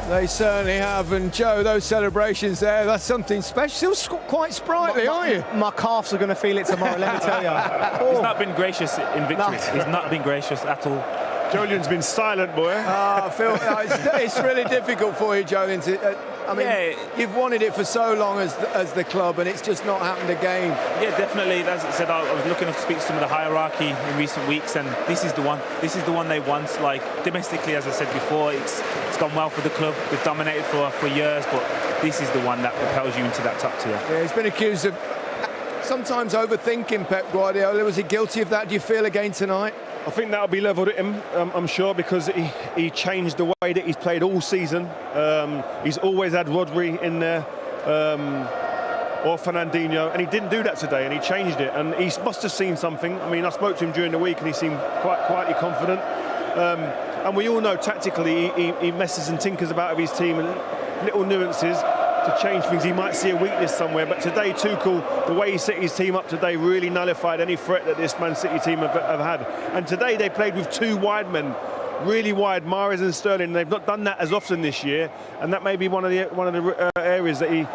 They certainly have, and Joe, those celebrations there, that's something special. Still quite sprightly, aren't you? My calves are going to feel it tomorrow, let me tell you. He's not been gracious in victory. He's not been gracious at all. Joleon's been silent, boy. Phil, it's really difficult for you, Jolien, I mean, you've wanted it for so long as the club, and it's just not happened again. Yeah, definitely. As I said, I was looking to speak to some of the hierarchy in recent weeks, and this is the one. This is the one they want. Like, domestically, as I said before, it's gone well for the club. They've dominated for years, but this is the one that propels you into that top tier. Yeah, he's been accused of sometimes overthinking Pep Guardiola. Was he guilty of that, do you feel, again tonight? I think that'll be levelled at him, I'm sure, because he changed the way that he's played all season. He's always had Rodri in there, or Fernandinho, and he didn't do that today, and he changed it. And he must have seen something. I mean, I spoke to him during the week, and he seemed quietly confident. And we all know tactically he messes and tinkers about with his team and little nuances to change things. He might see a weakness somewhere, but today Tuchel, the way he set his team up today, really nullified any threat that this Man City team have had. And today they played with two wide men, really wide, Mahrez and Sterling. They've not done that as often this year, and that may be one of the areas that he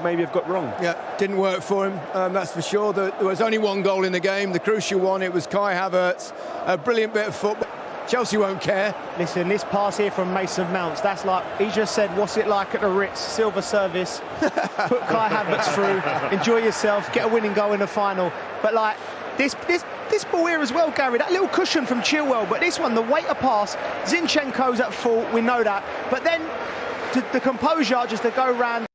maybe have got wrong. Yeah, didn't work for him, that's for sure. There was only one goal in the game, the crucial one. It was Kai Havertz, a brilliant bit of football. Chelsea won't care. Listen, this pass here from Mason Mounts, that's like, he just said, what's it like at the Ritz? Silver service, put Kai Havertz through, enjoy yourself, get a winning goal in the final. But like, this ball here as well, Gary, that little cushion from Chilwell, but this one, the weight of pass, Zinchenko's at fault, we know that. But then, the composure just to go round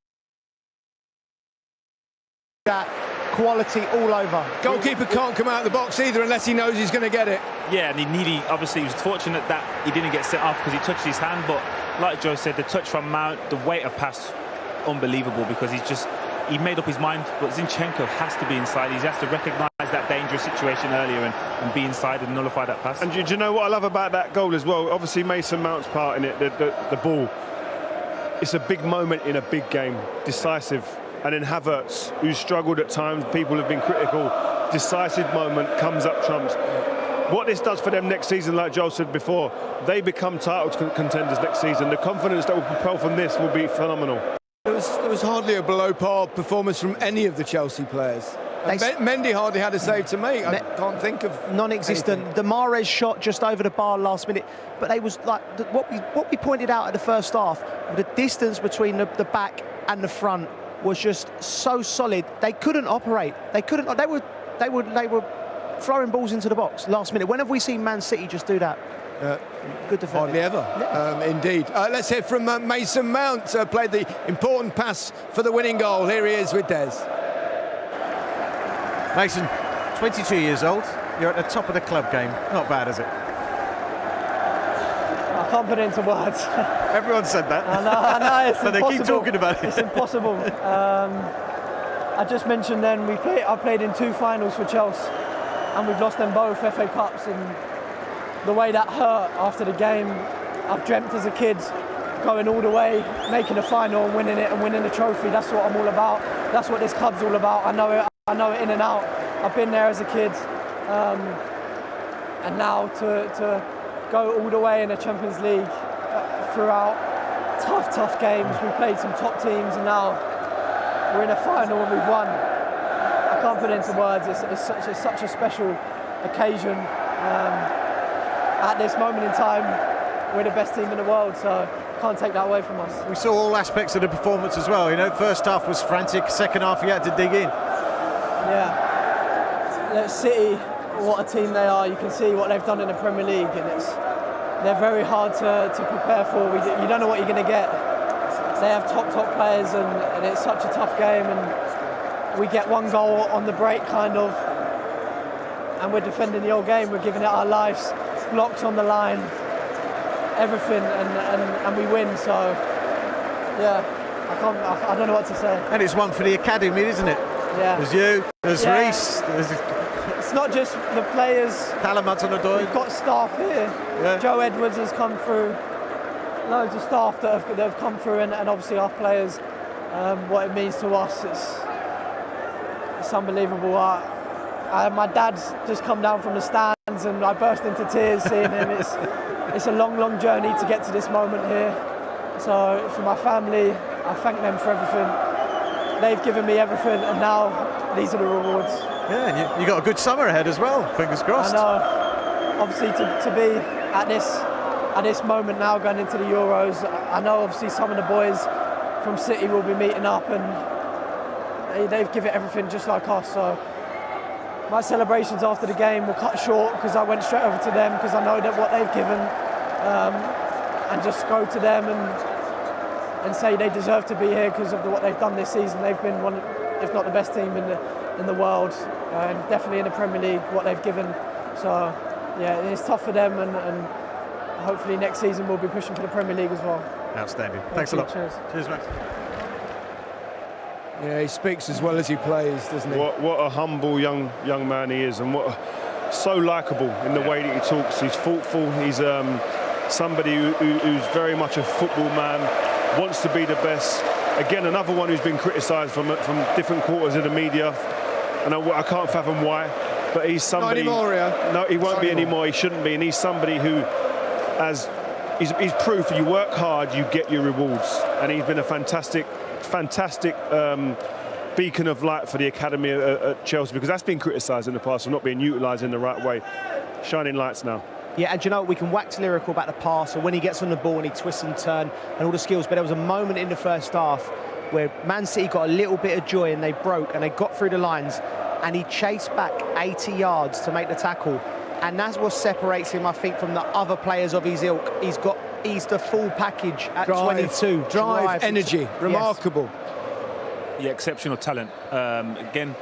that, quality all over. Goalkeeper can't come out of the box either unless he knows he's going to get it. Yeah, and obviously he was fortunate that he didn't get sent off because he touched his hand, but like Joe said, the touch from Mount, the weight of pass, unbelievable, because he made up his mind, but Zinchenko has to be inside. He has to recognise that dangerous situation earlier and be inside and nullify that pass. And do you know what I love about that goal as well? Obviously Mason Mount's part in it, the ball. It's a big moment in a big game, decisive. And then Havertz, who struggled at times, people have been critical, decisive moment, comes up trumps. What this does for them next season, like Joel said before, they become title contenders next season. The confidence that will propel from this will be phenomenal. There was hardly a below-par performance from any of the Chelsea players. Mendy hardly had a save to make. I can't think of non-existent. anything. The Mahrez shot just over the bar last minute, but they was like what we pointed out at the first half. The distance between the back and the front was just so solid. They couldn't operate. They were throwing balls into the box last minute. When have we seen Man City just do that? Good defense. Hardly ever, yeah. Indeed. Let's hear from Mason Mount, played the important pass for the winning goal. Here he is with Des. Mason, 22 years old. You're at the top of the club game. Not bad, is it? I can't put it into words. Everyone said that. I know, it's but impossible. They keep talking about it. It's impossible. I just mentioned then I played in 2 finals for Chelsea, and we've lost them both FA Cups. And the way that hurt after the game, I've dreamt as a kid going all the way, making a final and winning it and winning the trophy. That's what I'm all about. That's what this club's all about. I know it in and out. I've been there as a kid, and now to go all the way in the Champions League throughout tough games. We played some top teams, and now we're in a final and we've won. I can't put it into words. It's such a special occasion. At this moment in time, we're the best team in the world, so can't take that away from us. We saw all aspects of the performance as well. You know, first half was frantic, second half you had to dig in. Yeah. City, what a team they are. You can see what they've done in the Premier League, and they're very hard to prepare for. You don't know what you're going to get. They have top players, and it's such a tough game, and we get one goal on the break, kind of, and we're defending the whole game. We're giving it our lives, blocks on the line, everything, and we win. So yeah, I don't know what to say. And it's one for the academy, isn't it? Yeah. There's you, there's Reece, there's it's not just the players. Callum Hudson-Odoi. We've got staff here. Yeah. Joe Edwards has come through. Loads of staff that have come through, and obviously our players. What it means to us, it's unbelievable. My dad's just come down from the stands, and I burst into tears seeing him. It's a long journey to get to this moment here. So for my family, I thank them for everything. They've given me everything, and now these are the rewards. Yeah, and you got a good summer ahead as well. Fingers crossed. I know. Obviously, to be at this moment now, going into the Euros, I know obviously some of the boys from City will be meeting up, and they've given everything just like us. So my celebrations after the game will cut short because I went straight over to them because I know that what they've given, and just go to them and say they deserve to be here because of what they've done this season. They've been one, if not the best team in the world, and definitely in the Premier League, what they've given. So yeah, it's tough for them, and hopefully next season we'll be pushing for the Premier League as well. Outstanding. Thanks a lot. Cheers. Cheers, Max. Yeah, he speaks as well as he plays, doesn't he? What a humble young man he is, and so likeable in the way that he talks. He's thoughtful. He's somebody who's very much a football man, wants to be the best. Again, another one who's been criticised from different quarters of the media, and I can't fathom why. But he's somebody. Not anymore, yeah. No, he won't be anymore. He shouldn't be, and he's somebody who, he's proof. You work hard, you get your rewards, and he's been a fantastic beacon of light for the academy at Chelsea, because that's been criticised in the past for not being utilised in the right way. Shining lights now. Yeah, and you know, we can wax lyrical about the pass or when he gets on the ball and he twists and turns and all the skills, but there was a moment in the first half where Man City got a little bit of joy and they broke and they got through the lines, and he chased back 80 yards to make the tackle, and that's what separates him, I think, from the other players of his ilk. He's the full package at 22. Drive, energy, remarkable. Yeah, exceptional talent. Again,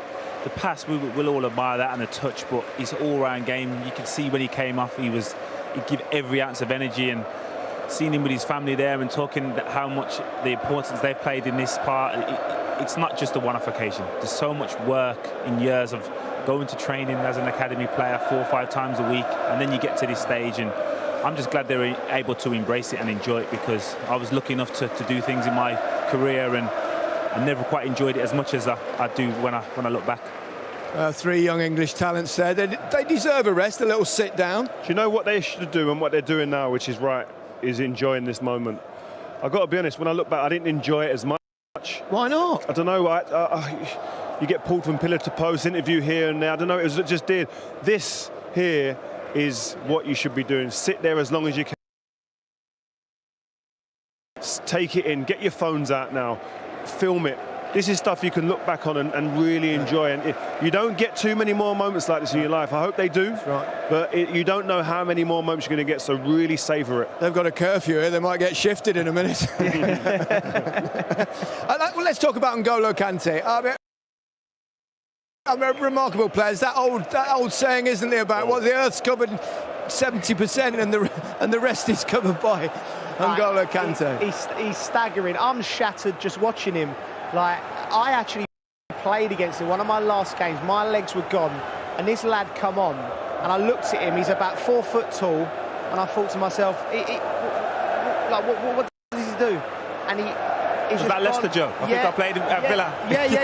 the pass, we'll all admire that, and the touch, but his all-round game, you could see when he came off, he'd give every ounce of energy, and seeing him with his family there and talking how much the importance they've played in this part, it's not just a one-off occasion. There's so much work in years of going to training as an academy player 4 or 5 times a week, and then you get to this stage, and I'm just glad they were able to embrace it and enjoy it, because I was lucky enough to do things in my career, and I never quite enjoyed it as much as I do when I look back. 3 young English talents there. They deserve a rest, a little sit down. Do you know what they should do and what they're doing now, which is right, is enjoying this moment? I've got to be honest, when I look back, I didn't enjoy it as much. Why not? I don't know. You get pulled from pillar to post, interview here and there. I don't know. It was just did. This here is what you should be doing. Sit there as long as you can. Take it in. Get your phones out now. Film it. This is stuff you can look back on and really enjoy. And you don't get too many more moments like this in your life. I hope they do. That's right. But you don't know how many more moments you're going to get, so really savour it. They've got a curfew here. They might get shifted in a minute. Well, let's talk about N'Golo Kante. Remarkable players. That old saying, isn't there, about what the Earth's covered 70% and the rest is covered by N'Golo Kante. He's staggering. I'm shattered just watching him. Like, I actually played against him. One of my last games, my legs were gone, and this lad come on, and I looked at him. He's about 4 foot tall, and I thought to myself, what does he do? And he's was that Leicester, Joe? I think I played him at Villa.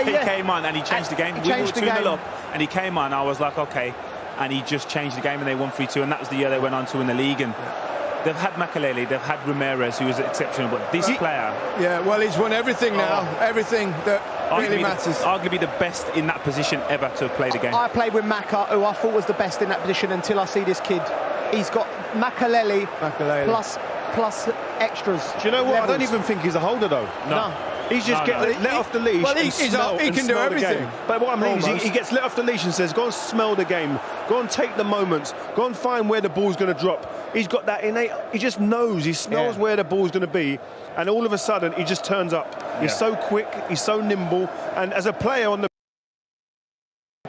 He came on and he changed the game. We were 2-0 up, and he came on. I was like, okay, and he just changed the game, and they won 3-2, and that was the year they went on to win the league. And they've had Makelele, they've had Ramirez, who was exceptional, but this player... Yeah, well, he's won everything now, everything that really matters. Arguably the best in that position ever to have played a game. I played with Maka, who I thought was the best in that position until I see this kid. He's got Makelele. Plus extras. Do you know what? Levels. I don't even think he's a holder, though. No. He's just getting let off the leash. Well, he can do everything. But what I mean is he gets let off the leash and says, go and smell the game. Go and take the moments. Go and find where the ball's going to drop. He's got that innate, he just knows, he smells where the ball's going to be, and all of a sudden he just turns up. He's so quick, he's so nimble, and as a player on the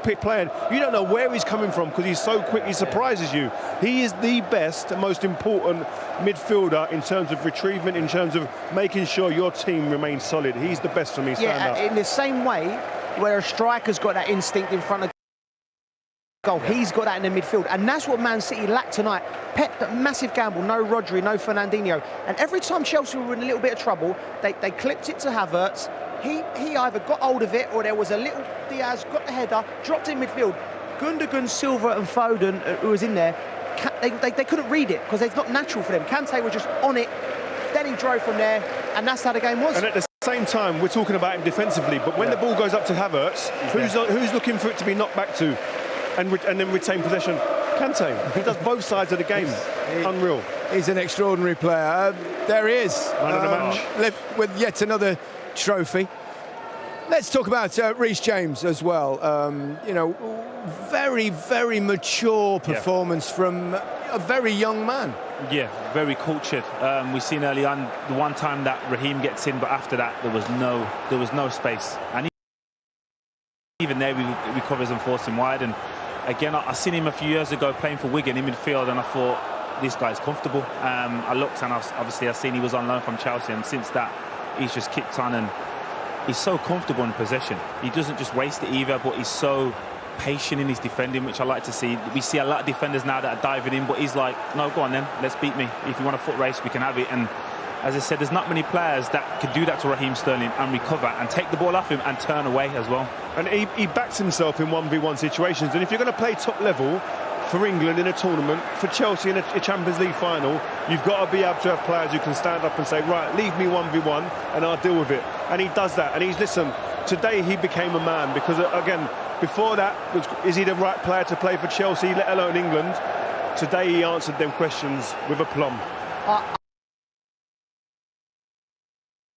pitch playing, you don't know where he's coming from because he's so quick, he surprises you. He is the best and most important midfielder in terms of retrievement, in terms of making sure your team remains solid. He's the best for me, stand up. In the same way where a striker's got that instinct in front of goal, he's got that in the midfield, and that's what Man City lacked tonight. Pep, that massive gamble, no Rodri, no Fernandinho, and every time Chelsea were in a little bit of trouble, they clipped it to Havertz. He either got hold of it, or there was a little Diaz, got the header, dropped in midfield. Gundogan, Silva and Foden, who was in there, they couldn't read it because it's not natural for them. Kante was just on it, then he drove from there, and that's how the game was. And at the same time, we're talking about him defensively, but when the ball goes up to Havertz, who's looking for it to be knocked back to and then retain possession? Kante. He does both sides of the game. Unreal. He's an extraordinary player. There he is. Man of the match. With yet another trophy. Let's talk about Reece James as well. You know, very, very mature performance from a very young man. Yeah, very cultured. We've seen early on the one time that Raheem gets in, but after that there was no space. And even there he recovers and forces him wide. And again, I seen him a few years ago playing for Wigan in midfield, and I thought this guy's comfortable. I looked, and obviously I seen he was on loan from Chelsea, and since that he's just kicked on, and he's so comfortable in possession. He doesn't just waste it either, but he's so patient in his defending, which I like to see. We see a lot of defenders now that are diving in, but he's like, no, go on then, let's beat me. If you want a foot race, we can have it. And as I said, there's not many players that could do that to Raheem Sterling and recover and take the ball off him and turn away as well. And he backs himself in 1v1 situations. And if you're going to play top level for England in a tournament, for Chelsea in a Champions League final, you've got to be able to have players who can stand up and say, right, leave me 1v1 and I'll deal with it. And he does that. And listen, today he became a man, because again, before that, is he the right player to play for Chelsea, let alone England? Today he answered them questions with aplomb.